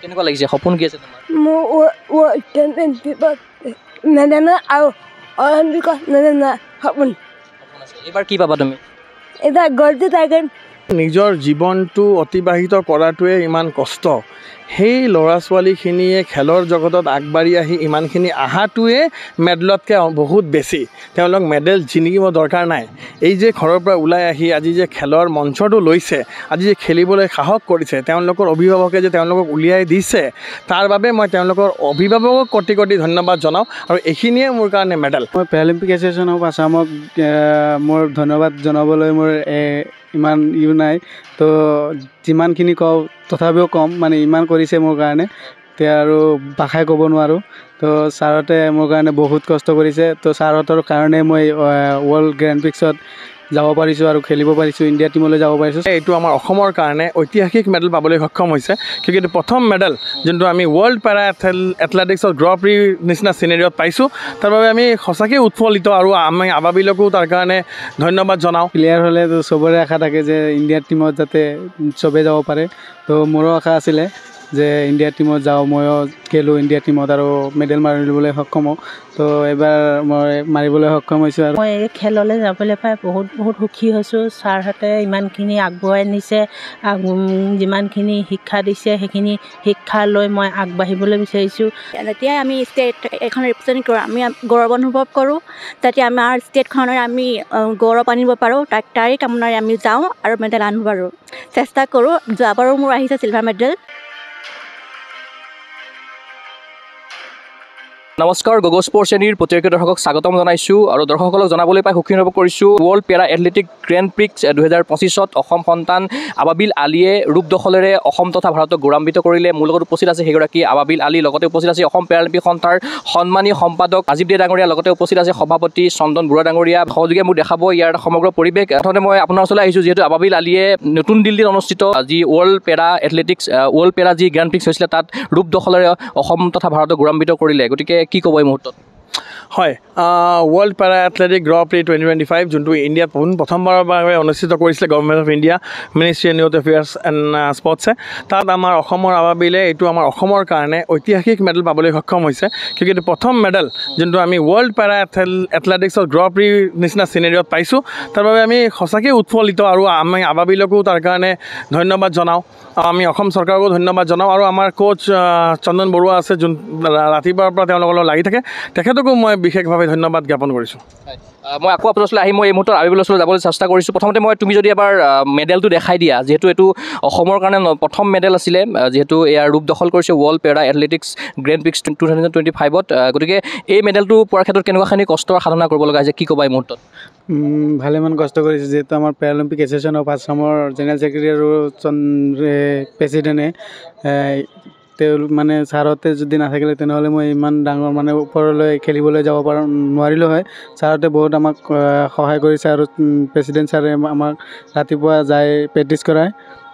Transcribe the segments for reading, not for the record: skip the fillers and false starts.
কেনেকুৱা লাগিছে সপোন কি আছে তোমাৰ মোৰ ৱৰ্ল্ড চেম্পিয়নশ্বিপত মেডেল আৰু অলিম্পিকত মেডেল সপোন আছে এইবাৰ কি পাবা তুমি এতিয়া গ'ল্ড টাইগাৰ নিজৰ জীৱনটো অতিবাহিত কৰাটোৱে ইমান কষ্ট সেই ল'ৰা ছোৱালীখিনিয়ে খেলৰ জগতত আগবাঢ়ি আহি ইমানখিনি আহাটোৱে মেডেলতকৈ বহুত বেছি তেওঁলোক মেডেল জিনিকিব দৰকাৰ নাই এই যে ঘৰৰ পৰা ওলাই আহি আজি যে খেলৰ মঞ্চটো লৈছে আজি যে খেলিবলৈ সাহস কৰিছে তেওঁলোকৰ অভিভাৱকে যে তেওঁলোকক উলিয়াই দিছে তাৰ বাবে মই তেওঁলোকৰ অভিভাৱকক কোটি কোটি ধন্যবাদ জনাওঁ আৰু এইখিনিয়ে মোৰ কাৰণে মেডেল মই পেৰালিম্পিক এছ'চিয়েশ্যন অফ আছামক মোৰ ধন্যবাদ জনাবলৈ মোৰ ইমান নাই তো যিমানখিনি কওঁ তথাপিও কম মানে ইমান কৰিছে মোৰ কাৰণে এতিয়া আৰু ভাষাই ক'ব নোৱাৰোঁ তো ছাৰহঁতে মোৰ কাৰণে বহুত কষ্ট কৰিছে তো ছাৰহঁতৰ কাৰণে মই ৱৰ্ল্ড গ্ৰেণ্ড প্ৰিক্সত যাব পাৰিছোঁ আৰু খেলিব পাৰিছোঁ ইণ্ডিয়া টীমলৈ যাব পাৰিছোঁ এইটো আমাৰ অসমৰ কাৰণে ঐতিহাসিক মেডেল পাবলৈ সক্ষম হৈছে কিয়নো এইটো প্ৰথম মেডেল যোনটো আমি ৱৰ্ল্ড পেৰা এথলেটিক্সত গ্ৰ' প্ৰি নিচিনা চিনেৰিয়ত পাইছোঁ তাৰ বাবে আমি সঁচাকৈ উৎফুল্লিত আৰু আমি আবাবিলকো তাৰ কাৰণে ধন্যবাদ জনাওঁ প্লেয়াৰ হ'লে তো চবৰে আশা থাকে যে ইণ্ডিয়াৰ টীমত যাতে চবেই যাব পাৰে তো মোৰো আশা আছিলে যে ইণ্ডিয়াৰ টীমত যাওঁ ময়ো খেলোঁ ইণ্ডিয়াৰ টীমত আৰু মেডেল মাৰিবলৈ সক্ষম হওঁ তো এইবাৰ মই মাৰিবলৈ সক্ষম হৈছোঁ আৰু মই এই খেললৈ যাবলৈ পাই বহুত সুখী হৈছোঁ ছাৰহঁতে ইমানখিনি আগবঢ়াই নিছে যিমানখিনি শিক্ষা দিছে সেইখিনি শিক্ষা লৈ মই আগবাঢ়িবলৈ বিচাৰিছোঁ যেতিয়াই আমি ষ্টেট এখন ৰিপ্ৰেজেণ্ট কৰোঁ আমি গৌৰৱ অনুভৱ কৰোঁ যাতে আমাৰ ষ্টেটখনৰ আমি গৌৰৱ আনিব পাৰোঁ তাৰে কামনাৰে আমি যাওঁ আৰু মেডেল আনিব পাৰোঁ চেষ্টা কৰোঁ যোৱাবাৰো মোৰ আহিছে চিলভাৰ মেডেল নমস্কাৰ গগৈ স্পৰ্টছ শ্ৰেণীৰ প্ৰতিযোগী দৰ্শকক স্বাগতম জনাইছোঁ আৰু দৰ্শকসকলক জনাবলৈ পাই সুখী অনুভৱ কৰিছোঁ world para athletic grand Prix 2025ত Assam সন্তান আবাবিল আলীয়ে ৰূপ দখলেৰে অসম তথা ভাৰতক গৌৰৱান্বিত কৰিলে মোৰ লগত উপস্থিত আছে সেইগৰাকী আবাবিল আলী লগতে উপস্থিত আছে অসম পেৰালিম্পিক সন্থাৰ সন্মানী সম্পাদক ৰাজীৱ দে ডাঙৰীয়া লগতে উপস্থিত আছে সভাপতি চন্দন বৰুৱা ডাঙৰীয়া সহযোগীয়ে মোক দেখাব ইয়াৰ সমগ্ৰ পৰিৱেশ প্ৰথমতে মই আপোনাৰ ওচৰলৈ আহিছোঁ যিহেতু আবাবিল আলীয়ে নতুন দিল্লীত অনুষ্ঠিত যি ৱৰ্ল্ড পেৰা যি গ্ৰেণ্ড প্ৰিক্স হৈছিলে তাত ৰূপ দখলেৰে অসম তথা ভাৰতক গৌৰৱান্বিত কৰিলে গতিকে কি ক'ব এই মুহূৰ্তত হয় world para athletic grand' prix 2025 যোনটো ইণ্ডিয়াত প্ৰথমবাৰৰ বাবে অনুষ্ঠিত কৰিছিলে government of India ministry of youth affairs and স্পৰ্টছে তাত আমাৰ অসমৰ আবাবিলে এইটো আমাৰ অসমৰ কাৰণে ঐতিহাসিক মেডেল পাবলৈ সক্ষম হৈছে কিয়নো এইটো প্ৰথম মেডেল যোনটো আমি ৱৰ্ল্ড পেৰা এথলেটিক্সত গ্ৰ' প্ৰি নিচিনা চিনেৰিয়ত পাইছোঁ তাৰ বাবে আমি সঁচাকৈ উৎফুল্লিত আৰু আমি আবাবিলকো তাৰ কাৰণে ধন্যবাদ জনাওঁ আমি অসম চৰকাৰকো ধন্যবাদ জনাওঁ আৰু আমাৰ কোচ চন্দন বৰুৱা আছে যোন ৰাতিপুৱাৰ পৰা তেওঁলোকৰ লগত লাগি থাকে তেখেতকো মই বিশেষভাৱে ধন্যবাদ জ্ঞাপন কৰিছোঁ মই আকৌ আপোনাৰ ওচৰলৈ আহি মই এই মুহূৰ্তত আবাবিলৰ ওচৰলৈ যাবলৈ চেষ্টা কৰিছোঁ প্ৰথমতে তুমি যদি এবাৰ মেডেলটো দেখাই দিয়া যিহেতু এইটো অসমৰ কাৰণে প্ৰথম মেডেল আছিলে যিহেতু ইয়াৰ ৰূপ দখল কৰিছে ৱৰ্ল্ড পেৰা এথলেটিক্স গ্ৰেণ্ড প্ৰিক্স 2025ত গতিকে এই মেডেলটো পোৱাৰ ক্ষেত্ৰত কেনেকুৱাখিনি কষ্টৰ সাধনা কৰিব লগা হৈছে কি ক'বা এই মুহূৰ্তত ভালেমান কষ্ট কৰিছে যিহেতু আমাৰ পেৰালিম্পিক এছ'চিয়েশ্যন অফ আছামৰ জেনেৰেল ছেক্ৰেটাৰী আৰু প্ৰেছিডেণ্টে মানে ছাৰহঁতে যদি নাথাকিলে তেনেহ'লে মই ইমান ডাঙৰ মানে ওপৰলৈ খেলিবলৈ যাব নোৱাৰিলোঁ হয় ছাৰহঁতে বহুত আমাক সহায় কৰিছে আৰু প্ৰেছিডেণ্ট ছাৰে আমাক ৰাতিপুৱা যাই প্ৰেক্টিছ কৰায়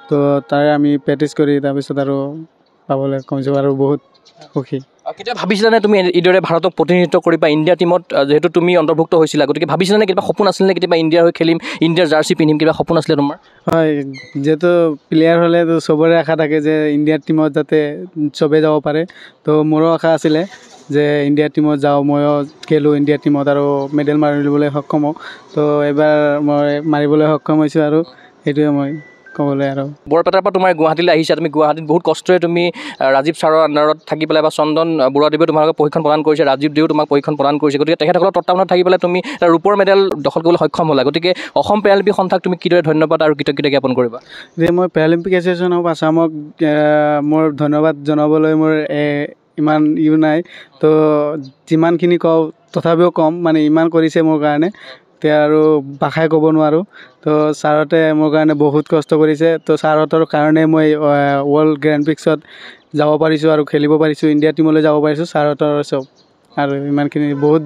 তো তাৰে আমি প্ৰেক্টিছ কৰি তাৰপিছত আৰু পাবলৈ কমিছোঁ আৰু বহুত সুখী কেতিয়া ভাবিছিলানে তুমি এইদৰে ভাৰতক প্ৰতিনিধিত্ব কৰিবা ইণ্ডিয়া টীমত যিহেতু তুমি অন্তৰ্ভুক্ত হৈছিলা গতিকে ভাবিছিলানে কিবা সপোন আছিলনে কেতিয়াবা ইণ্ডিয়াৰ হৈ খেলিম ইণ্ডিয়াৰ জাৰ্চি পিন্ধিম কিবা সপোন আছিলে তোমাৰ হয় যিহেতু প্লেয়াৰ হ'লে তো চবৰে আশা থাকে যে ইণ্ডিয়াৰ টীমত যাতে চবেই যাব পাৰে তো মোৰো আশা আছিলে যে ইণ্ডিয়াৰ টীমত যাওঁ ময়ো খেলোঁ ইণ্ডিয়াৰ টীমত আৰু মেডেল মাৰিবলৈ সক্ষম হওঁ তো এইবাৰ মই মাৰিবলৈ সক্ষম হৈছোঁ আৰু সেইটোৱে মই ক'বলৈ আৰু বৰপেটাৰ পৰা তোমাৰ গুৱাহাটীলৈ আহিছা তুমি গুৱাহাটীত বহুত কষ্টৰে তুমি ৰাজীৱ ছাৰৰ আণ্ডাৰত থাকি পেলাই বা চন্দন বৰুৱাদেৱে তোমালোকক প্ৰশিক্ষণ প্ৰদান কৰিছে ৰাজীৱ দেৱেও তোমাক প্ৰশিক্ষণ প্ৰদান কৰিছে গতিকে তেখেতসকলৰ তত্ত্বাৱধানত থাকি পেলাই তুমি এটা ৰূপৰ মেডেল দখল কৰিবলৈ সক্ষম হ'লা গতিকে অসম পেৰালিম্পিক সন্থাক তুমি কিদৰে ধন্যবাদ আৰু কৃতজ্ঞতা জ্ঞাপন কৰিবা যে মই পেৰালিম্পিক এছ'চিয়েশ্যন অফ আছামক মোৰ ধন্যবাদ জনাবলৈ মোৰ ইমান নাই তো যিমানখিনি কওঁ তথাপিও কম মানে ইমান কৰিছে মোৰ কাৰণে এতিয়া আৰু ভাষাই ক'ব নোৱাৰোঁ তো ছাৰহঁতে মোৰ কাৰণে বহুত কষ্ট কৰিছে তো ছাৰহঁতৰ কাৰণে মই ৱৰ্ল্ড গ্ৰেণ্ড প্ৰিক্সত যাব পাৰিছোঁ আৰু খেলিব পাৰিছোঁ ইণ্ডিয়া টীমলৈ যাব পাৰিছোঁ ছাৰহঁতৰ চব আৰু ইমানখিনি বহুত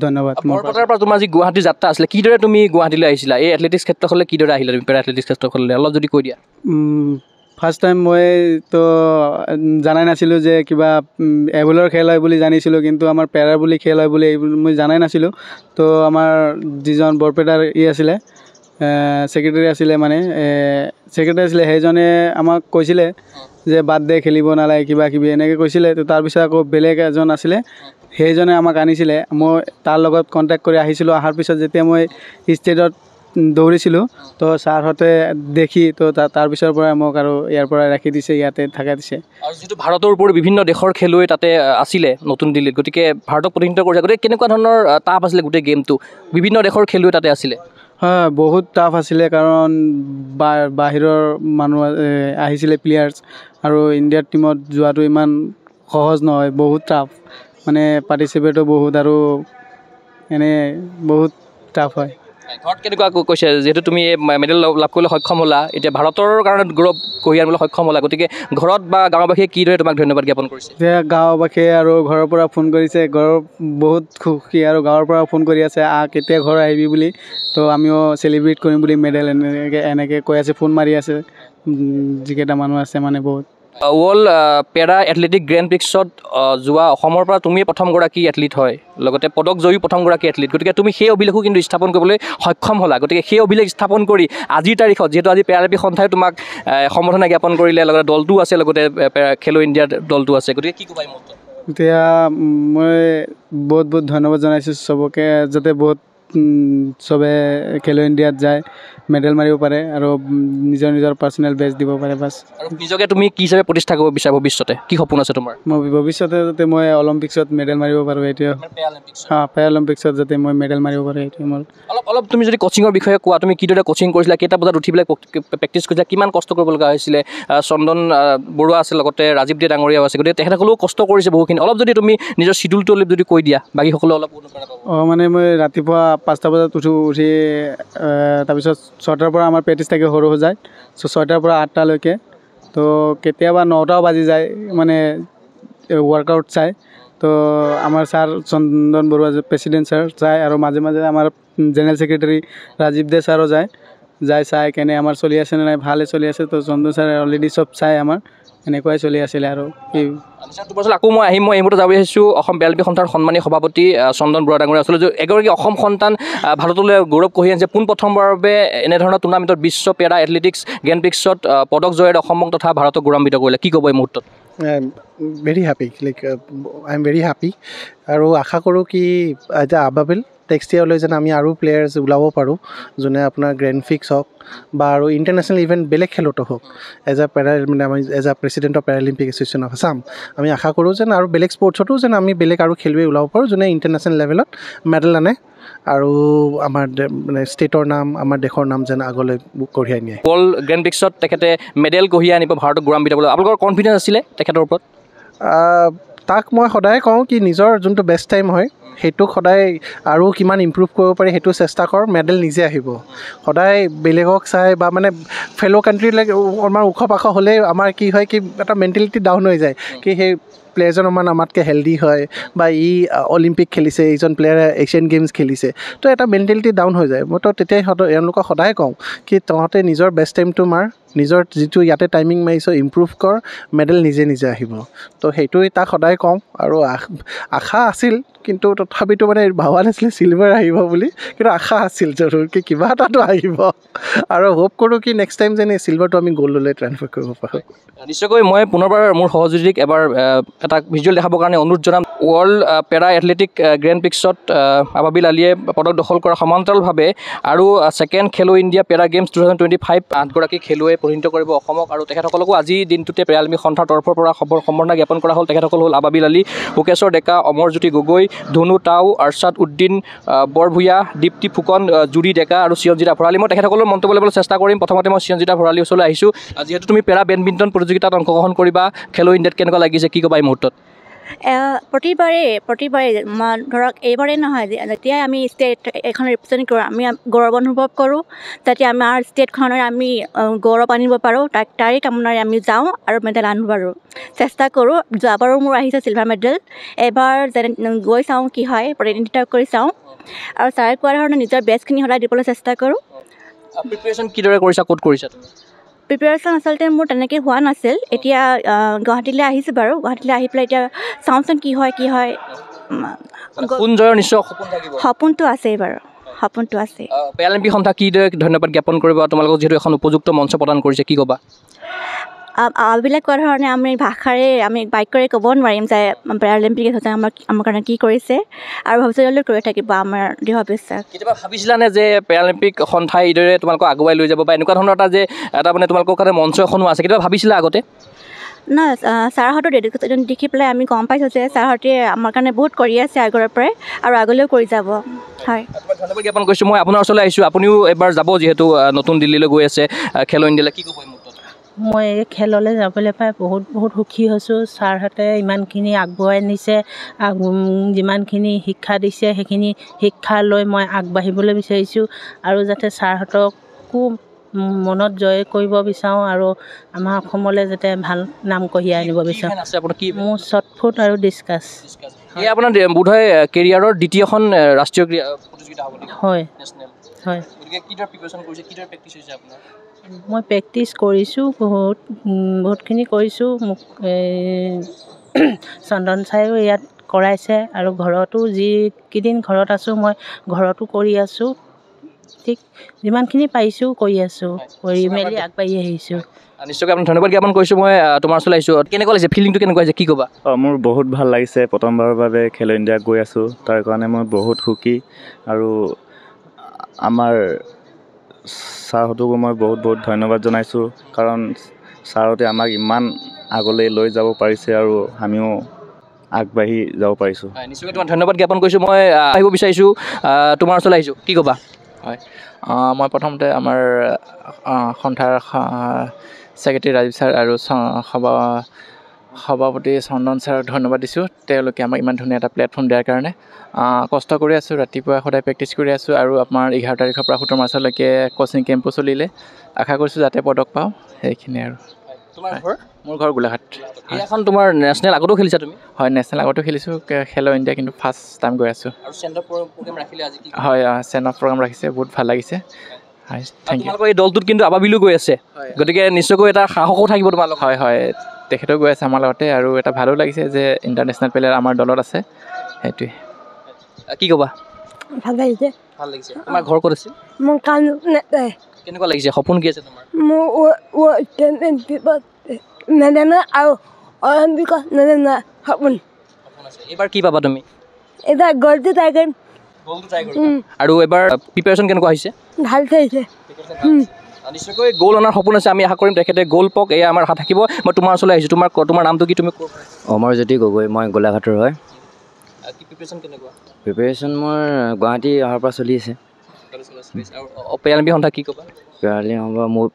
ধন্যবাদ বৰপেটাৰ পৰা তোমাৰ যি গুৱাহাটী যাত্ৰা আছিলে কিদৰে তুমি গুৱাহাটীলৈ আহিছিলা এই এথলেটিক্স ক্ষেত্ৰখনলৈ কিদৰে আহিলা তুমি পেৰা এথলেটিক্স ক্ষেত্ৰখনলৈ অলপ যদি কৈ দিয়া ফাৰ্ষ্ট টাইম মইতো জানাই নাছিলোঁ যে কিবা এভলৰ খেল হয় বুলি জানিছিলোঁ কিন্তু আমাৰ পেৰা বুলি খেল হয় বুলি মই জানাই নাছিলোঁ তো আমাৰ যিজন বৰপেটাৰ আছিলে ছেক্ৰেটাৰী আছিলে মানে ছেক্ৰেটাৰী আছিলে সেইজনে আমাক কৈছিলে যে বাদ দে খেলিব নালাগে কিবা কিবি এনেকৈ কৈছিলে। তো তাৰপিছত আকৌ বেলেগ এজন আছিলে সেইজনে আমাক আনিছিলে। মই তাৰ লগত কণ্টেক্ট কৰি আহিছিলোঁ। অহাৰ পিছত যেতিয়া মই ষ্টেটত দৌৰিছিলোঁ তো ছাৰহঁতে দেখি তো তাৰপিছৰ পৰা মোক আৰু ইয়াৰ পৰা ৰাখি দিছে, ইয়াতে থাকা দিছে। আৰু যিটো ভাৰতৰ উপৰি বিভিন্ন দেশৰ খেলুৱৈ তাতে আছিলে নতুন দিল্লীত, গতিকে ভাৰতক প্ৰতিনিধিত্ব কৰিছে। গতিকে কেনেকুৱা ধৰণৰ টাফ আছিলে গোটেই গেমটো? বিভিন্ন দেশৰ খেলুৱৈ তাতে আছিলে। হয়, বহুত টাফ আছিলে কাৰণ বাহিৰৰ মানুহ আহিছিলে প্লেয়াৰ্ছ, আৰু ইণ্ডিয়াৰ টীমত যোৱাটো ইমান সহজ নহয়, বহুত টাফ মানে পাৰ্টিচিপেটো বহুত আৰু এনে বহুত টাফ হয়। ঘৰত কেনেকুৱা কৈছে যিহেতু তুমি মেডেল লাভ কৰিবলৈ সক্ষম হ'লা, এতিয়া ভাৰতৰ কাৰণে গৌৰৱ কঢ়িয়াই আনিবলৈ সক্ষম হ'লা, গতিকে ঘৰত বা গাঁওবাসীয়ে কিদৰে তোমাক ধন্যবাদ জ্ঞাপন কৰিছে? এতিয়া গাঁওবাসীয়ে আৰু ঘৰৰ পৰা ফোন কৰিছে, ঘৰৰ বহুত সুখী আৰু গাঁৱৰ পৰা ফোন কৰি আছে কেতিয়া ঘৰ আহিবি বুলি। তো আমিও চেলিব্ৰেট কৰিম বুলি মেডেল এনেকৈ কৈ আছে, ফোন মাৰি আছে যিকেইটা মানুহ আছে মানে বহুত। ৱৰ্ল্ড পেৰা এথলেটিক গ্ৰেণ্ড প্ৰিক্সত যোৱা অসমৰ পৰা তুমিয়ে প্ৰথমগৰাকী এথলিট হয়, লগতে পদক জয়ী প্ৰথমগৰাকী এথলিট। গতিকে তুমি সেই অভিলেখো কিন্তু স্থাপন কৰিবলৈ সক্ষম হ'লা। গতিকে সেই অভিলেখ স্থাপন কৰি আজিৰ তাৰিখত যিহেতু আজি পেৰালিম্পিক সন্থাই তোমাক সম্বৰ্ধনা জ্ঞাপন কৰিলে, লগতে দলটোও আছে, লগতে খেলো ইণ্ডিয়াৰ দলটো আছে, গতিকে কি ক'বা এই মুহূৰ্তত? এতিয়া মই বহুত বহুত ধন্যবাদ জনাইছোঁ চবকে, যাতে বহুত চবে খেলো ইণ্ডিয়াত যায় মেডেল মাৰিব পাৰে আৰু নিজৰ নিজৰ পাৰ্চনেল বেষ্ট দিব পাৰে বাছ। আৰু নিজকে তুমি কি হিচাপে প্ৰতিষ্ঠা কৰিব বিচাৰা ভৱিষ্যতে? কি সপোন আছে তোমাৰ? মই ভৱিষ্যতে যাতে মই অলিম্পিক্সত মেডেল মাৰিব পাৰোঁ, এইটোৱে। পেৰালিম্পিক্সত যাতে মই মেডেল মাৰিব পাৰোঁ, এইটোৱে মোৰ। অলপ তুমি যদি কোচিঙৰ বিষয়ে কোৱা, তুমি কিদৰে কোচিং কৰিছিলা, কেইটা বজাত উঠি পেলাই প্ৰেক্টিছ কৰিছিলা, কিমান কষ্ট কৰিব লগা হৈছিলে? চন্দন বৰুৱা আছে, লগতে ৰাজীৱ দে ডাঙৰীয়াও আছে, গতিকে তেখেতসকলেও কষ্ট কৰিছে বহুখিনি। অলপ যদি তুমি নিজৰ চিডিউলটো অলপ যদি কৈ দিয়া, বাকীসকলে অলপ অনুপ্ৰেৰণা পাব। মানে মই ৰাতিপুৱা 5টা বজাত উঠি তাৰপিছত 6টাৰ পৰা আমাৰ প্ৰেক্টিছ থাকে সৰু সজাই, 6টাৰ পৰা 8টালৈকে। তো কেতিয়াবা 9টাও বাজি যায় মানে ৱৰ্কআউট চাই। তো আমাৰ ছাৰ চন্দন বৰুৱা প্ৰেচিডেণ্ট ছাৰ যায়, আৰু মাজে মাজে আমাৰ জেনেৰেল ছেক্ৰেটাৰী ৰাজীৱ দে ছাৰো যায় চাই কেনে আমাৰ চলি আছে নে নাই, ভালে চলি আছে। তো চন্দন ছাৰে অলৰেডি চব চাই আমাৰ, এনেকুৱাই চলি আছিলে। আৰু আকৌ মই আহিম, মই এই মুহূৰ্তত যাব আহিছোঁ অসম পেৰালিম্পিক সন্থাৰ সন্মানীয় সভাপতি চন্দন বৰুৱা ডাঙৰীয়া আচলতে এগৰাকী অসম সন্তান ভাৰতলৈ গৌৰৱ কঢ়িয়াই আনিছে। পোনপ্ৰথমবাৰৰ বাবে এনেধৰণৰ টুৰ্ণামেণ্টত বিশ্ব পেৰা এথলেটিক্স গ্ৰেণ্ড প্ৰিক্সত পদক জয়েৰে অসমক তথা ভাৰতক গৌৰৱান্বিত কৰিলে। কি ক'ব এই মুহূৰ্তত? Very happy, I am very happy. আৰু আশা কৰোঁ কি এতিয়া আবাবিল নেক্সট ইয়াৰলৈ যেন আমি আৰু প্লেয়াৰ্ছ ওলাব পাৰোঁ, যোনে আপোনাৰ গ্ৰেণ্ড প্ৰিক্স হওক বা আৰু ইণ্টাৰনেশ্যনেল ইভেণ্ট বেলেগ খেলতো হওক। মানে আমি as president of Paralympic association of Assam আমি আশা কৰোঁ যেন আৰু বেলেগ স্পৰ্টছতো যেন আমি বেলেগ আৰু খেলুৱৈ ওলাব পাৰোঁ, যোনে ইণ্টাৰনেশ্যনেল লেভেলত মেডেল আনে আৰু আমাৰ মানে ষ্টেটৰ নাম, আমাৰ দেশৰ নাম যেন আগলৈ কঢ়িয়াই নিয়ে। ৱৰ্ল্ড গ্ৰেণ্ড প্ৰিক্সত তেখেতে মেডেল কঢ়িয়াই আনিব, ভাৰতক গৌৰৱান্বিত কৰিব। আপোনালোকৰ কনফিডেঞ্চ আছিলে তেখেতৰ ওপৰত? তাক মই সদায় কওঁ কি নিজৰ যোনটো বেষ্ট টাইম হয় সেইটোক সদায় আৰু কিমান ইম্প্ৰুভ কৰিব পাৰি সেইটো চেষ্টা কৰ, মেডেল নিজে আহিব। সদায় বেলেগক চাই বা মানে ফেল' কাণ্ট্ৰিলৈকে আমাৰ ওখ পাখ হ'লে আমাৰ কি হয় কি এটা মেণ্টেলিটি ডাউন হৈ যায় কি সেই প্লেয়াৰজন অকণমান আমাতকৈ হেল্ডি হয় বা অলিম্পিক খেলিছে, এইজন প্লেয়াৰে এছিয়ান গেমছ খেলিছে, তো এটা মেণ্টেলিটি ডাউন হৈ যায়। মইতো তেতিয়াই এওঁলোকক সদায় কওঁ কি তহঁতে নিজৰ বেষ্ট টাইমটো মাৰ, নিজৰ যিটো ইয়াতে টাইমিং মাৰিছ ইম্প্ৰুভ কৰ, মেডেল নিজে নিজে আহিব। তো সেইটোৱে তাক সদায় কওঁ। আৰু আশা আছিল, কিন্তু তথাপিতো মানে ভাবা নাছিলে চিলভাৰ আহিব বুলি, কিন্তু আশা আছিল জৰুৰকৈ কিবা এটাতো আহিব। আৰু হোপ কৰোঁ কি নেক্সট টাইম যেন এই চিলভাৰটো আমি গ'ল্ডলৈ ট্ৰান্সফাৰ কৰিব পাৰোঁ। নিশ্চয়কৈ মই পুনৰবাৰ মোৰ সহযোগীক এবাৰ এটা ভিজুৱেল দেখাবৰ কাৰণে অনুৰোধ জনাম। ৱৰ্ল্ড পেৰা এথলেটিক গ্ৰেণ্ড প্ৰিক্সত আবাবিল আলীয়ে পদক দখল কৰা সমান্তৰালভাৱে আৰু ছেকেণ্ড খেলো ইণ্ডিয়া পেৰা গেমছ 2025 8গৰাকী খেলুৱৈ প্ৰতিনিধিত্ব কৰিব অসমক, আৰু তেখেতসকলকো আজিৰ দিনটোতে পেৰালিম্পিক সন্থাৰ তৰফৰ পৰা সম্বৰ্ধনা জ্ঞাপন কৰা হ'ল। তেখেতসকল হ'ল আবাবিল আলী, কোকেশ্বৰ ডেকা, অমৰজ্যোতি গগৈ, ধনু টাও, আৰ্চাদ উদ্দিন বৰভূঞা, দীপ্তি ফুকন, জুৰি ডেকা আৰু চিৰঞ্জিতা ভৰালী। মই তেখেতসকলৰ মন্তব্য ল'বলৈ চেষ্টা কৰিম। প্ৰথমতে মই চিৰঞ্জিতা ভৰালীৰ ওচৰলৈ আহিছোঁ। যিহেতু তুমি পেৰা বেডমিণ্টন প্ৰতিযোগিতাত অংশগ্ৰহণ কৰিবা, খেলো ইণ্ডিয়াত কেনেকুৱা লাগিছে, কি ক'বা এই মুহূৰ্তত? প্ৰতিবাৰে ধৰক এইবাৰেই নহয়, যেতিয়াই আমি ষ্টেট এখন ৰিপ্ৰেজেণ্ট কৰোঁ আমি গৌৰৱ অনুভৱ কৰোঁ, যাতে আমাৰ ষ্টেটখনৰ আমি গৌৰৱ আনিব পাৰোঁ, তাৰে কামনাৰে আমি যাওঁ আৰু মেডেল আনিব পাৰোঁ, চেষ্টা কৰোঁ। যোৱাবাৰো মোৰ আহিছে চিলভাৰ মেডেল, এবাৰ যেনে গৈ চাওঁ কি হয়, প্ৰতিনিধিত্ব কৰি চাওঁ, আৰু ছাৰে কোৱা ধৰণে নিজৰ বেষ্টখিনি সদায় দিবলৈ চেষ্টা কৰোঁ। প্ৰিপেৰেশ্যন কিদৰে কৰিছা, ক'ত কৰিছা? প্ৰিপেৰেশ্যন আচলতে মোৰ তেনেকৈ হোৱা নাছিল। এতিয়া গুৱাহাটীলৈ আহিছোঁ বাৰু, গুৱাহাটীলৈ আহি পেলাই এতিয়া চাওঁচোন কি হয়। কোন জয়ৰ নিশ্চয় সপোন থাকিব? সপোনটো আছেই বাৰু। সপোনটো আছে। পেৰালিম্পিক সন্থা কিদৰে ধন্যবাদ জ্ঞাপন কৰিব তোমালোকক যিহেতু এখন উপযুক্ত মঞ্চ প্ৰদান কৰিছে, কি ক'বা? আবাবিলে কোৱা ধৰণে আমি ভাষাৰে আমি বাক্যৰে ক'ব নোৱাৰিম যে পেৰালিম্পিক সন্থাই আমাৰ কাৰণে কি কৰিছে আৰু ভৱিষ্যতলৈ কৰি থাকিব আমাৰ দৃঢ় বিশ্বাস। কেতিয়াবা ভাবিছিলানে যে পেৰালিম্পিক সন্থাই এইদৰে তোমালোকক আগুৱাই লৈ যাব বা এনেকুৱা ধৰণৰ এটা মানে তোমালোকৰ কাৰণে মঞ্চ এখনো আছে, কেতিয়াবা ভাবিছিলা আগতে? নাই, ছাৰহঁতৰ ডেডিকেশ্যন দেখি পেলাই আমি গম পাইছোঁ যে ছাৰহঁতে আমাৰ কাৰণে বহুত কৰি আছে আগৰে পৰাই আৰু আগলৈও কৰি যাব। হয়, ধন্যবাদ জ্ঞাপন কৰিছোঁ। মই আপোনাৰ ওচৰলৈ আহিছোঁ, আপুনিও এবাৰ যাব যিহেতু নতুন দিল্লীলৈ গৈ আছে খেলো ইণ্ডিয়ালৈ, কি ক'ব? মই এই খেললৈ যাবলৈ পাই বহুত সুখী হৈছোঁ। ছাৰহঁতে ইমানখিনি আগবঢ়াই নিছে, যিমানখিনি শিক্ষা দিছে সেইখিনি শিক্ষা লৈ মই আগবাঢ়িবলৈ বিচাৰিছোঁ আৰু যাতে ছাৰহঁতকো মনত জয় কৰিব বিচাৰোঁ আৰু আমাৰ অসমলৈ যাতে ভাল নাম কঢ়িয়াই আনিব বিচাৰোঁ। মোৰ শ্বটফুট আৰু ডিছকাছ। এয়া আপোনাৰ বোধহয় কেৰিয়াৰৰ দ্বিতীয়খন ৰাষ্ট্ৰীয় প্ৰতিযোগিতা হ'ব নেকি? হয় হয়। মই প্ৰেক্টিছ কৰিছোঁ, বহুতখিনি কৰিছোঁ। মোক চন্দন ছাৰেও ইয়াত কৰাইছে আৰু ঘৰতো যিকেইদিন ঘৰত আছোঁ মই ঘৰতো কৰি আছোঁ। ঠিক যিমানখিনি পাৰিছোঁ কৰি আছোঁ, কৰি মেলি আগবাঢ়ি আহিছোঁ। নিশ্চয়কৈ আপুনি ধন্যবাদ জ্ঞাপন কৰিছোঁ। মই তোমাৰ ওচৰলৈ আহিছোঁ, কেনেকুৱা লাগিছে? ফিলিংটো কেনেকুৱা হৈছে, কি ক'বা? মোৰ বহুত ভাল লাগিছে। প্ৰথমবাৰৰ বাবে খেলো ইণ্ডিয়াত গৈ আছোঁ, তাৰ কাৰণে মই বহুত সুখী আৰু আমাৰ ছাৰহঁতকো মই বহুত ধন্যবাদ জনাইছোঁ, কাৰণ ছাৰহঁতে আমাক ইমান আগলৈ লৈ যাব পাৰিছে আৰু আমিও আগবাঢ়ি যাব পাৰিছোঁ। নিশ্চয়কৈ তোমাক ধন্যবাদ জ্ঞাপন কৰিছোঁ। মই আহিব বিচাৰিছোঁ, তোমাৰ ওচৰলৈ আহিছোঁ, কি ক'বা? হয়, মই প্ৰথমতে আমাৰ সন্থাৰ ছেক্ৰেটেৰী ৰাজীৱ ছাৰ আৰু সভাপতি চন্দন ছাৰক ধন্যবাদ দিছোঁ। তেওঁলোকে আমাক ইমান ধুনীয়া এটা প্লেটফৰ্ম দিয়াৰ কাৰণে। কষ্ট কৰি আছোঁ, ৰাতিপুৱা সদায় প্ৰেক্টিছ কৰি আছোঁ আৰু আপোনাৰ 11 তাৰিখৰ পৰা 17 মাৰ্চলৈকে কোচিং কেম্পো চলিলে। আশা কৰিছোঁ যাতে পদক পাওঁ, সেইখিনিয়ে আৰু। তোমাৰ ঘৰ? মোৰ ঘৰ গোলাঘাট। এখন তোমাৰ নেশ্যনেল আগতো খেলিছা তুমি? হয়, নেশ্যনেল আগতো খেলিছোঁ, খেলো ইণ্ডিয়া কিন্তু ফাৰ্ষ্ট টাইম গৈ আছোঁ। আৰু চেণ্ট অফ প্ৰগ্ৰাম ৰাখিলে আজি? হয়, চেণ্ট অফ প্ৰগ্ৰাম ৰাখিছে, বহুত ভাল লাগিছে। হয়, থেংক ইউ। তোমালোকৰ এই দলটোত কিন্তু আবাবিলো গৈ আছে, গতিকে নিশ্চয়কৈ এটা সাহসো থাকিব তোমালোকৰ। হয় হয়, তেখেতেও গৈ আছে আমাৰ লগতে আৰু এটা ভালো লাগিছে যে ইণ্টাৰনেশ্যনেল প্লেয়াৰ আমাৰ দলত আছে, সেইটোৱে। কি ক'বা? ভাল লাগিছে। ভাল লাগিছে। তোমাৰ ঘৰ ক'ত আছিল? মোৰ কাণত নেপায়। কেনেকুৱা লাগিছে? সপোন কি আছে তোমাৰ? মোৰ চেম্পিয়নশ্বিপত নাজানো আৰু অলিম্পিকত নাজানো সপোন আছে। এইবাৰ কি পাবা তুমি? এইবাৰ গ'ল্ডটো ট্ৰাই কৰিম। আৰু এবাৰ প্ৰিপেৰেশ্যন কেনেকুৱা হৈছে? ভাল হৈছে। নিশ্চয়কৈ গ'ল অনাৰ সপোন আছে, আমি আশা কৰিম তেখেতে গ'ল পাওক, এয়া আমাৰ আশা থাকিব। মই তোমাৰ ওচৰলৈ আহিছোঁ, তোমাৰ নামটো কি? তুমি অমৰজ্যোতি গগৈ, মই গোলাঘাটৰ হয়। প্ৰিপেৰেশ্যন কেনেকুৱা? প্ৰিপেৰেশ্যন মোৰ গুৱাহাটী অহাৰ পৰা চলি আছে। পেৰালিম্পিক সন্থা কি ক'বা? পেৰালিম্পিক সন্থা মোক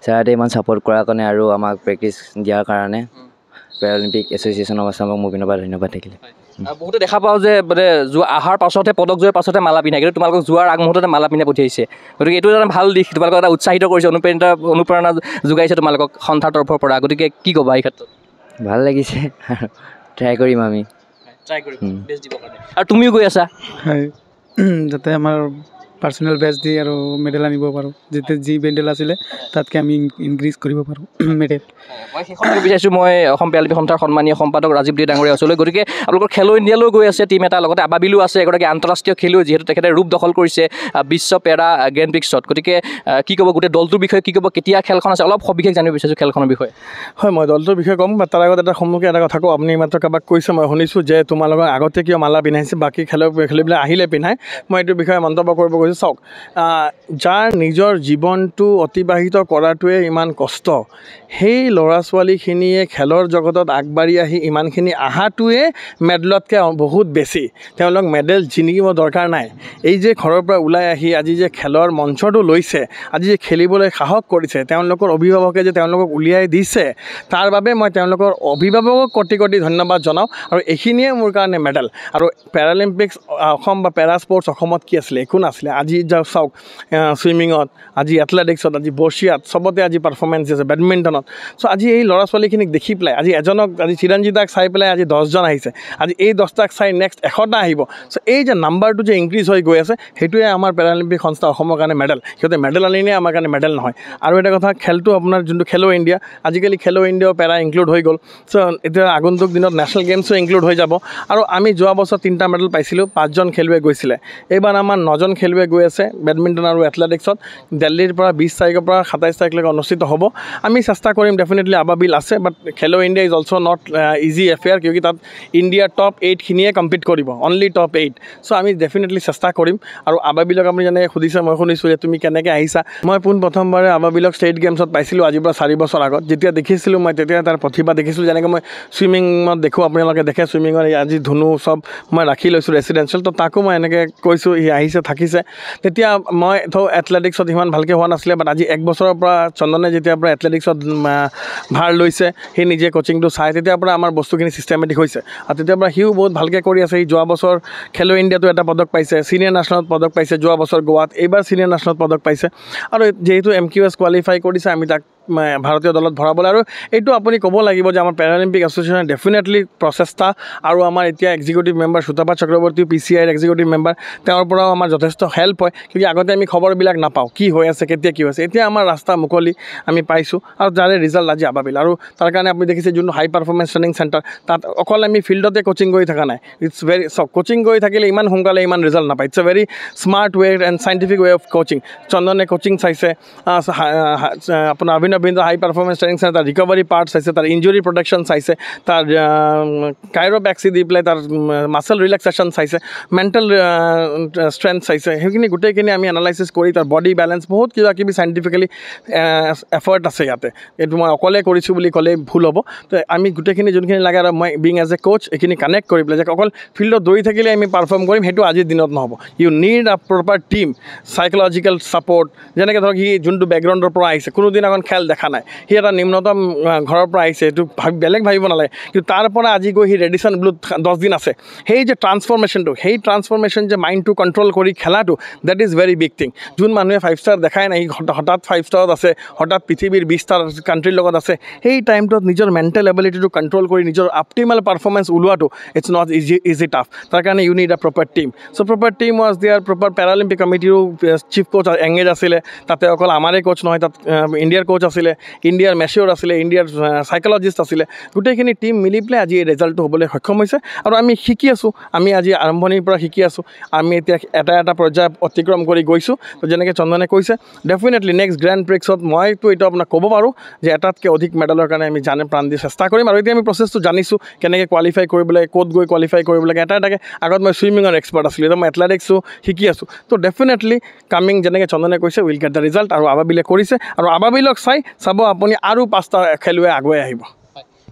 ছাৰহঁতে ইমান ছাপোৰ্ট কৰাৰ কাৰণে আৰু আমাক প্ৰেক্টিছ দিয়াৰ কাৰণে পেৰালিম্পিক এছ'চিয়েশ্যন অফ আছামক মোৰ পিনৰ পৰা ধন্যবাদ থাকিলে। বহুতে দেখা পাওঁ যে মানে অহাৰ পাছতহে পদক যোৱাৰ পাছতে মালা পিন্ধাই, কিন্তু তোমালোকক যোৱাৰ আগমুহূৰ্ততে মালা পিন্ধাই পঠিয়াইছে, গতিকে এইটো এটা ভাল দিশ। তোমালোকক এটা উৎসাহিত কৰিছে, অনুপ্ৰেৰণা যোগাইছে তোমালোকক সন্থাৰ তৰফৰ পৰা, গতিকে কি ক'বা এই ক্ষেত্ৰত? ভাল লাগিছে, ট্ৰাই কৰিম আমি। আৰু তুমিও গৈ আছা? হয়, যাতে আমাৰ পাৰ্চনেল বেষ্ট দি আৰু মেডেল আনিব পাৰোঁ, যেতিয়া যি মেডেল আছিলে তাতকৈ আমি ইনক্ৰিজ কৰিব পাৰোঁ মেডেল। মই শেষত ক'ব বিচাৰিছোঁ, মই অসম পেৰালিম্পিক সন্থাৰ সন্মানীয় সম্পাদক ৰাজীৱ দে ডাঙৰীয়া ওচৰলৈ, গতিকে আপোনালোকৰ খেলো ইণ্ডিয়ালৈ গৈ আছে টিম এটা, লগতে আবাবিলো আছে, এগৰাকী আন্তঃৰাষ্ট্ৰীয় খেলুৱৈ, যিহেতু তেখেতে ৰূপ দখল কৰিছে বিশ্ব পেৰা গ্ৰেণ্ড প্ৰিক্সত, গতিকে কি ক'ব গোটেই দলটোৰ বিষয়ে, কি ক'ব, কেতিয়া খেলখন আছে, অলপ সবিশেষ জানিব বিচাৰিছোঁ খেলখনৰ বিষয়ে। হয়, মই দলটোৰ বিষয়ে ক'ম, তাৰ আগত এটা সন্মুখীন এটা কথা কওঁ। আপুনি মাত্ৰ কাৰোবাক কৈছে, মই শুনিছোঁ যে তোমালোকৰ আগতে কিয় মালা পিন্ধাইছে, বাকী খেলুৱৈবিলাক আহিলে পিন্ধাই। মই এইটোৰ বিষয়ে মন্তব্য কৰিব গৈছোঁ। চাওক, যাৰ নিজৰ জীৱনটো অতিবাহিত কৰাটোৱে ইমান কষ্ট, সেই ল'ৰা ছোৱালীখিনিয়ে খেলৰ জগতত আগবাঢ়ি আহি ইমানখিনি আহাটোৱে মেডেলতকৈ বহুত বেছি। তেওঁলোক মেডেল জিনিকিব দৰকাৰ নাই। এই যে ঘৰৰ পৰা ওলাই আহি আজি যে খেলৰ মঞ্চটো লৈছে, আজি যে খেলিবলৈ সাহস কৰিছে, তেওঁলোকৰ অভিভাৱকে যে তেওঁলোকক উলিয়াই দিছে, তাৰ বাবে মই তেওঁলোকৰ অভিভাৱকক কোটি কোটি ধন্যবাদ জনাওঁ। আৰু এইখিনিয়ে মোৰ কাৰণে মেডেল। আৰু পেৰালিম্পিক্স অসম বা পেৰা স্পৰ্টছ অসমত কি আছিলে? একো নাছিলে। আজি চাওক ছুইমিঙত, আজি এথলেটিক্সত, আজি বৰ্ষিয়াত, চবতে আজি পাৰফৰ্মেঞ্চ আছে, বেডমিণ্টনত। চ' আজি এই ল'ৰা ছোৱালীখিনিক দেখি পেলাই আজি এজনক আজি চিৰঞ্জিতাক চাই পেলাই আজি 10জন আহিছে, আজি এই 10টাক চাই নেক্সট 100টা আহিব। চ' এই যে নাম্বাৰটো যে ইনক্ৰিজ হৈ গৈ আছে, সেইটোৱে আমাৰ পেৰালিম্পিক সংস্থা অসমৰ কাৰণে মেডেল। সিহঁতে মেডেল আনিলে আমাৰ কাৰণে মেডেল নহয়। আৰু এটা কথা, খেলটো আপোনাৰ যোনটো খেলো ইণ্ডিয়া, আজিকালি খেলো ইণ্ডিয়াও পেৰা ইনক্লুড হৈ গ'ল। চ' এতিয়া আগন্তুক দিনত নেশ্যনেল গেমছো ইনক্লুড হৈ যাব। আৰু আমি যোৱা বছৰ 3টা মেডেল পাইছিলোঁ, 5জন খেলুৱৈ গৈছিলে। এইবাৰ আমাৰ 9জন খেলুৱৈ গৈ আছে বেডমিণ্টন আৰু এথলেটিক্সত। দিল্লীৰ পৰা 20 তাৰিখৰ পৰা 27 তাৰিখলৈকে অনুষ্ঠিত হ'ব। আমি চেষ্টা কৰিম, ডেফিনেটলি আবাবিল আছে, বাট খেলো India is also' not easy affair, কিয় তাত ইণ্ডিয়াৰ টপ 8খিনিয়ে কম্পিট কৰিব, অনলি টপ 8। চ' আমি ডেফিনেটলি চেষ্টা কৰিম। আৰু আবাবিলক আপুনি যেনেকৈ সুধিছে, মই শুনিছোঁ যে তুমি কেনেকৈ আহিছা। মই পোনপ্ৰথমবাৰে আবাবিলক ষ্টেট গেমছত পাইছিলোঁ আজিৰ পৰা 4 বছৰ আগত। যেতিয়া দেখিছিলোঁ মই, তেতিয়া তাৰ প্ৰতিভা দেখিছিলোঁ। যেনেকৈ মই ছুইমিঙত দেখোঁ, আপোনালোকে দেখে ছুইমিঙত আজি ধুনু চব মই ৰাখি লৈছোঁ ৰেচিডেঞ্চিয়েল। তো তাকো মই এনেকৈ কৈছোঁ, সি আহিছে থাকিছে। তেতিয়া মই এথলেটিক্সত ইমান ভালকৈ হোৱা নাছিলে, বাট আজি 1 বছৰৰ পৰা চন্দনে যেতিয়াৰ পৰা এথলেটিক্সত ভাৰ লৈছে, সি নিজে কোচিংটো চাই, তেতিয়াৰ পৰা আমাৰ বস্তুখিনি ছিষ্টেমেটিক হৈছে। আৰু তেতিয়াৰ পৰা সিও বহুত ভালকৈ কৰি আছে। সি যোৱা বছৰ খেলো ইণ্ডিয়াতো এটা পদক পাইছে, ছিনিয়ৰ নেশ্যনেলত পদক পাইছে যোৱা বছৰ গোৱাত, এইবাৰ ছিনিয়ৰ নেশ্যনেলত পদক পাইছে। আৰু যিহেতু MQS কোৱালিফাই কৰিছে, আমি তাক ভাৰতীয় দলত ভৰাবলৈ। আৰু এইটো আপুনি ক'ব লাগিব যে আমাৰ পেৰালিম্পিক এছ'চিয়েশ্যনে ডেফিনেটলি প্ৰচেষ্টা, আৰু আমাৰ এতিয়া এক্সিকিউটিভ মেম্বাৰ সুতাপা চক্ৰৱৰ্তী PCIৰ এক্সিকিউটিভ মেম্বাৰ, তেওঁৰ পৰাও আমাৰ যথেষ্ট হেল্প হয়। কিন্তু আগতে আমি খবৰবিলাক নাপাওঁ, কি হৈ আছে, কেতিয়া কি হৈছে। এতিয়া আমাৰ ৰাস্তা মুকলি আমি পাইছোঁ, আৰু যাৰে ৰিজাল্ট আজি আবাবিল। আৰু তাৰ কাৰণে আপুনি দেখিছে যোনটো হাই পাৰফৰ্মেঞ্চ ট্ৰেইনিং চেণ্টাৰ, তাত অকল আমি ফিল্ডতে কোচিং কৰি থকা নাই। ইটছ ভেৰি কোচিং কৰি থাকিলে ইমান সোনকালে ইমান ৰিজাল্ট নাপায়। It's a very smart way and scientific way of coaching. চন্দনে কোচিং চাইছে, আপোনাৰ অভিনৱ হাই পাৰফৰ্মেঞ্চ ট্ৰেইনিং চেণ্টাৰ, তাৰ ৰিকভাৰী পাৰ্ট চাইছে, তাৰ ইঞ্জুৰি প্ৰটেকশ্যন চাইছে, তাৰ কাইৰ'প্ৰেক্সি দি পেলাই তাৰ মাছল ৰিলেক্সেশ্যন চাইছে, মেণ্টেল ষ্ট্ৰেংথ চাইছে। সেইখিনি গোটেইখিনি আমি এনালাইচিছ কৰি তাৰ বডি বেলেঞ্চ বহুত কিবা কিবি চাইণ্টিফিকেলি এফৰ্ট আছে ইয়াতে। এইটো মই অকলে কৰিছোঁ বুলি ক'লে ভুল হ'ব। তো আমি গোটেইখিনি যোনখিনি লাগে, আৰু মই বিং এজ এ কোচ এইখিনি কানেক্ট কৰি পেলাই যে অকল ফিল্ডত দৌৰি থাকিলে আমি পাৰফৰ্ম কৰিম, সেইটো আজিৰ দিনত নহ'ব। You need a proper team, psychological support. যেনেকৈ ধৰক সি যোনটো বেকগ্ৰাউণ্ডৰ পৰা আহিছে, কোনোদিন এখন খেল দেখা নাই, সি এটা নিম্নতম ঘৰৰ পৰা আহিছে, এইটো বেলেগ ভাবিব নালাগে। কিন্তু তাৰ পৰা আজি গৈ সি ৰেডিশ্যন ব্লুত 10 দিন আছে। সেই যে ট্ৰান্সফৰ্মেশ্যনটো, সেই ট্ৰান্সফৰ্মেশ্যন যে মাইণ্ডটো কণ্ট্ৰল কৰি খেলাটো, that is very big thing. যোন মানুহে 5 ষ্টাৰ দেখাই নাই, হঠাৎ 5 ষ্টাৰত আছে, হঠাৎ পৃথিৱীৰ 20টা কাণ্ট্ৰিৰ লগত আছে, সেই টাইমটোত নিজৰ মেণ্টেল এবিলিটিটো কণ্ট্ৰল কৰি নিজৰ অপটিমেল পাৰফৰ্মেঞ্চ ওলোৱাটো ইটছ নট ইজি টাফ। তাৰ কাৰণে you need a proper team. So' proper team was there. Proper paralympic কমিটিৰো চিফ কোচ এংগেজ আছিলে। তাতে অকল আমাৰে কোচ নহয়, তাত ইণ্ডিয়াৰ কোচ আছিলে, ইণ্ডিয়াৰ মেচিয়ৰ আছিলে, ইণ্ডিয়াৰ চাইক'লজিষ্ট আছিলে। গোটেইখিনি টীম মিলি পেলাই আজি এই ৰিজাল্টটো হ'বলৈ সক্ষম হৈছে। আৰু আমি শিকি আছোঁ, আমি আজি আৰম্ভণিৰ পৰা শিকি আছোঁ। আমি এতিয়া এটা পৰ্যায় অতিক্ৰম কৰি গৈছোঁ। তো যেনেকৈ চন্দনে কৈছে, ডেফিনেটলি নেক্সট গ্ৰেণ্ড প্ৰিক্সত মইতো এইটো আপোনাক ক'ব পাৰোঁ যে এটাতকৈ অধিক মেডেলৰ কাৰণে আমি প্ৰাণ দি চেষ্টা কৰিম। আৰু এতিয়া আমি প্ৰচেছটো জানিছোঁ, কেনেকৈ কোৱালিফাই কৰিব লাগে, ক'ত গৈ কোৱালিফাই কৰিব লাগে। এটাকৈ আগত মই ছুইমিঙৰ এক্সপাৰ্ট আছিলোঁ, এতিয়া মই এথলেটিক্সো শিকি আছোঁ। তো ডেফিনেটলি কামিং, যেনেকৈ চন্দনে কৈছে, উইল গেট দ্য ৰিজাল্ট। আৰু আবাবিলে কৰিছে, আৰু আবাবিলক চাব আপুনি আৰু 5টা খেলুৱৈ আগুৱাই আহিব।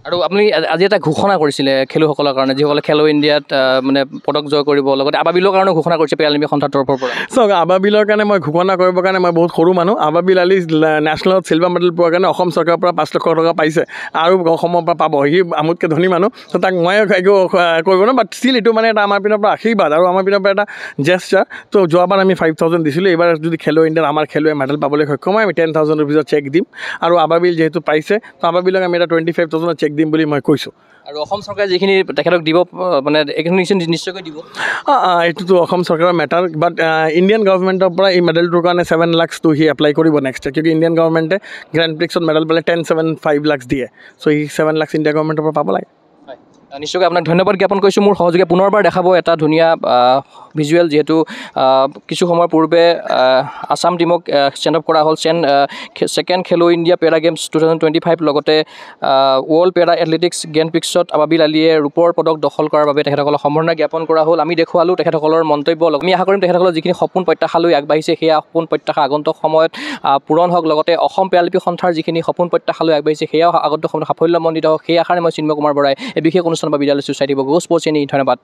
আৰু আপুনি আজি এটা ঘোষণা কৰিছিলে খেলুৱৈসকলৰ কাৰণে, যিসকলে খেলো ইণ্ডিয়াত মানে পদক জয় কৰিব, লগতে আবাবিলৰ কাৰণেও ঘোষণা কৰিছে পেৰালিম্পিক সন্থাৰ তৰফৰ পৰা। চাওক, আবাবিলৰ কাৰণে মই ঘোষণা কৰিবৰ কাৰণে মই বহুত সৰু মানুহ। আবাবিল আলি নেশ্যনেলত চিলভাৰ মেডেল পোৱাৰ কাৰণে অসম চৰকাৰৰ পৰা 5 লাখ টকা পাইছে, আৰু অসমৰ পৰা পাব। সি আমতকৈ ধনী মানুহ, তো তাক মই একো কৰিব নোৱাৰোঁ। বাট ষ্টিল এইটো মানে এটা আমাৰ পিনৰ পৰা আশীৰ্বাদ, আৰু আমাৰ পিনৰ পৰা এটা জেষ্টাৰ। তো যোৱাবাৰ আমি 5,000 দিছিলোঁ, এইবাৰ যদি খেলো ইণ্ডিয়াত আমাৰ খেলুৱৈ মেডেল পাবলৈ সক্ষম হয়, আমি 10,000 ৰুপিজৰ চেক দিম। আৰু আবাবিল যিহেতু পাইছে, তো আবাবিলক আমি এটা 25,000 চেক দিম বুলি মই কৈছোঁ। আৰু অসম চৰকাৰে যিখিনি তেখেতক দিব, মানে এইখিনি নিশ্চয়কৈ দিব। এইটোতো অসম চৰকাৰৰ মেটাৰ, বাট ইণ্ডিয়ান গভৰ্ণমেণ্টৰ পৰা এই মেডেলটোৰ কাৰণে 7 লাখটো সি এপ্লাই কৰিব নেক্সট। কিয় ইণ্ডিয়ান গভৰ্ণমেণ্টে গ্ৰেণ্ড প্ৰিক্সত মেডেল পালে 10,75 লাখ দিয়ে। চ' সি 7 লাখ ইণ্ডিয়ান গভৰ্ণমেণ্টৰ পৰা পাব লাগে। নিশ্চয়কৈ আপোনাক ধন্যবাদ জ্ঞাপন কৰিছোঁ। মোৰ সহযোগে পুনৰবাৰ দেখাব এটা ধুনীয়া ভিজুৱেল, যিহেতু কিছু সময়ৰ পূৰ্বে আছাম টীমক ষ্টেণ্ড আপ কৰা হ'ল। ছেকেণ্ড খেলো ইণ্ডিয়া পেৰা গেমছ 2025, লগতে ৱৰ্ল্ড পেৰা এথলেটিক্স গ্ৰেণ্ড প্ৰিক্সত আবাবিল আলীয়ে ৰূপৰ পদক দখল কৰাৰ বাবে তেখেতসকলক সম্বৰ্ধনা জ্ঞাপন কৰা হ'ল। আমি দেখুৱালোঁ তেখেতসকলৰ মন্তব্য। আমি আশা কৰিম তেখেতসকলৰ যিখিনি সপোন প্ৰত্যাশা লৈ আগবাঢ়িছে, সেয়া সপোন প্ৰত্যাশা আগন্তুক সময়ত পূৰণ হওক। লগতে অসম পেৰালিম্পিক সন্থাৰ যিখিনি সপোন প্ৰত্যাশা লৈ আগবাঢ়িছে, সেয়াও আগন্তুক সময়ত সাফল্যমণ্ডিত হওক। সেই আশাৰে মই চিন্ময় কুমাৰ বৰাই এই বিশেষ অনুষ্ঠানৰ পৰা বিদায় লৈছোঁ। চাই থাকিব গো স্পৰ্টছ এনি। ধন্যবাদ।